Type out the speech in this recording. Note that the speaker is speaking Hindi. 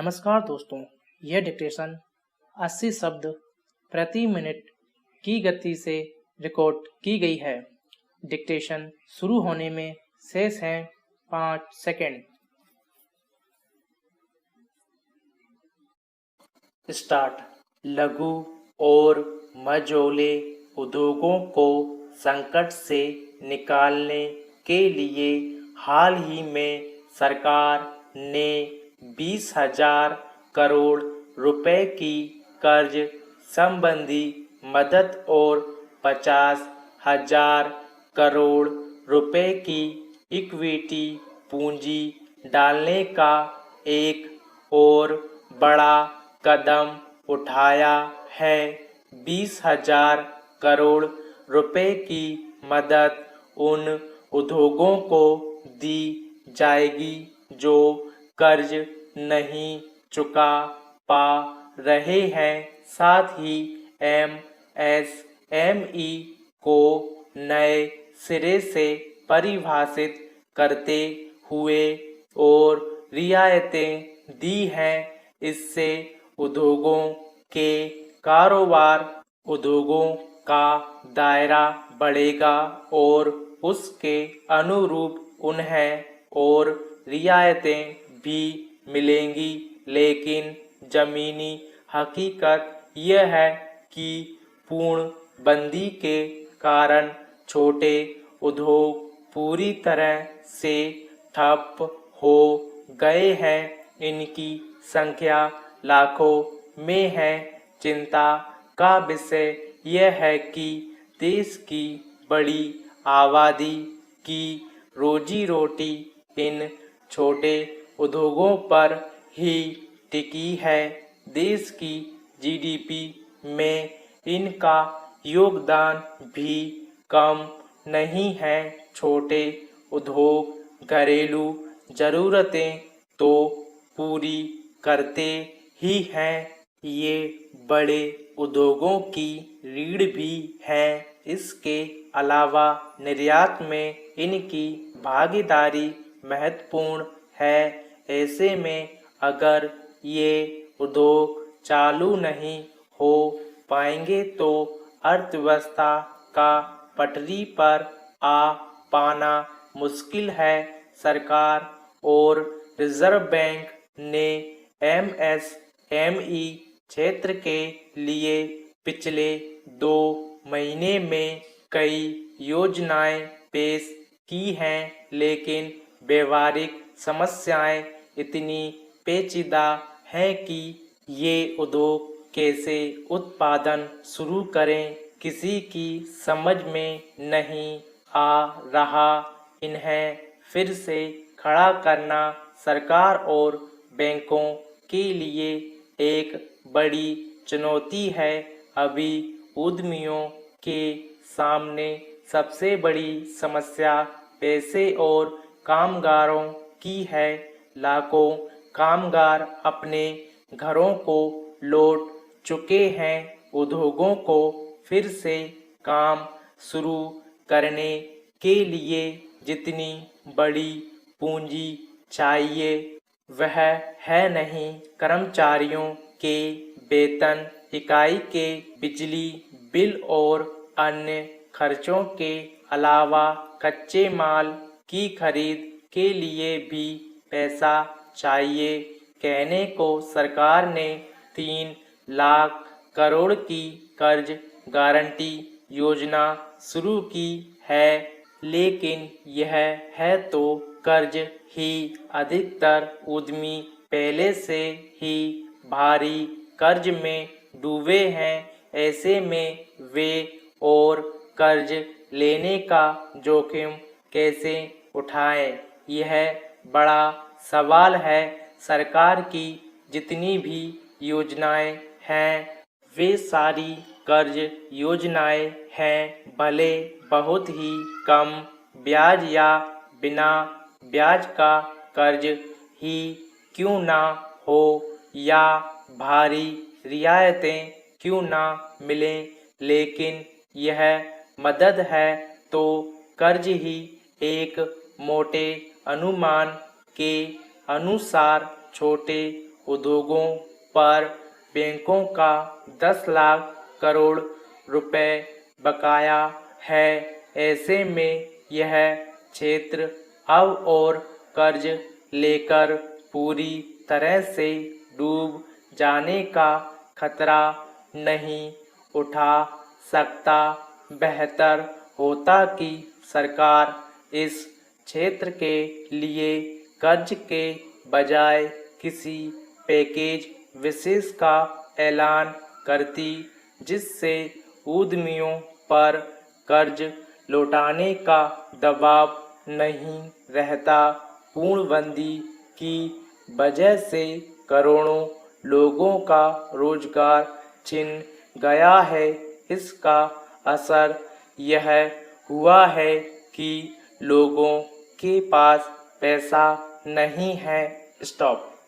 नमस्कार दोस्तों, यह डिक्टेशन 80 शब्द प्रति मिनट की गति से रिकॉर्ड की गई है। डिक्टेशन शुरू होने में शेष हैं 5 सेकंड। स्टार्ट। लघु और मझोले उद्योगों को संकट से निकालने के लिए हाल ही में सरकार ने 20,000 करोड़ रुपए की कर्ज संबंधी मदद और 50,000 करोड़ रुपए की इक्विटी पूंजी डालने का एक और बड़ा कदम उठाया है। 20,000 करोड़ रुपए की मदद उन उद्योगों को दी जाएगी जो कर्ज नहीं चुका पा रहे हैं। साथ ही एमएसएमई को नए सिरे से परिभाषित करते हुए और रियायतें दी हैं। इससे उद्योगों के उद्योगों का दायरा बढ़ेगा और उसके अनुरूप उन्हें और रियायतें भी मिलेंगी। लेकिन ज़मीनी हकीकत यह है कि पूर्णबंदी के कारण छोटे उद्योग पूरी तरह से ठप हो गए हैं। इनकी संख्या लाखों में है। चिंता का विषय यह है कि देश की बड़ी आबादी की रोजी रोटी इन छोटे उद्योगों पर ही टिकी है। देश की जीडीपी में इनका योगदान भी कम नहीं है। छोटे उद्योग घरेलू ज़रूरतें तो पूरी करते ही हैं, ये बड़े उद्योगों की रीढ़ भी हैं। इसके अलावा निर्यात में इनकी भागीदारी महत्वपूर्ण है। ऐसे में अगर ये उद्योग चालू नहीं हो पाएंगे तो अर्थव्यवस्था का पटरी पर आ पाना मुश्किल है। सरकार और रिजर्व बैंक ने एमएसएमई क्षेत्र के लिए पिछले 2 महीने में कई योजनाएं पेश की हैं, लेकिन व्यवहारिक समस्याएं इतनी पेचीदा हैं कि ये उद्योग कैसे उत्पादन शुरू करें, किसी की समझ में नहीं आ रहा। इन्हें फिर से खड़ा करना सरकार और बैंकों के लिए एक बड़ी चुनौती है। अभी उद्यमियों के सामने सबसे बड़ी समस्या पैसे और कामगारों की है। लाखों कामगार अपने घरों को लौट चुके हैं। उद्योगों को फिर से काम शुरू करने के लिए जितनी बड़ी पूंजी चाहिए वह है नहीं। कर्मचारियों के वेतन, इकाई के बिजली बिल और अन्य खर्चों के अलावा कच्चे माल की खरीद के लिए भी पैसा चाहिए। कहने को सरकार ने 3 लाख करोड़ की कर्ज गारंटी योजना शुरू की है, लेकिन यह है तो कर्ज ही। अधिकतर उद्यमी पहले से ही भारी कर्ज में डूबे हैं। ऐसे में वे और कर्ज लेने का जोखिम कैसे उठाएं, यह बड़ा सवाल है। सरकार की जितनी भी योजनाएं हैं वे सारी कर्ज योजनाएं हैं। भले बहुत ही कम ब्याज या बिना ब्याज का कर्ज ही क्यों ना हो या भारी रियायतें क्यों ना मिलें, लेकिन यह मदद है तो कर्ज ही। एक मोटे अनुमान के अनुसार छोटे उद्योगों पर बैंकों का 10 लाख करोड़ रुपए बकाया है। ऐसे में यह क्षेत्र अब और कर्ज लेकर पूरी तरह से डूब जाने का खतरा नहीं उठा सकता। बेहतर होता कि सरकार इस क्षेत्र के लिए कर्ज के बजाय किसी पैकेज विशेष का ऐलान करती, जिससे उद्यमियों पर कर्ज लौटाने का दबाव नहीं रहता। पूर्णबंदी की वजह से करोड़ों लोगों का रोजगार छिन गया है। इसका असर यह हुआ है कि लोगों के पास पैसा नहीं है। स्टॉप।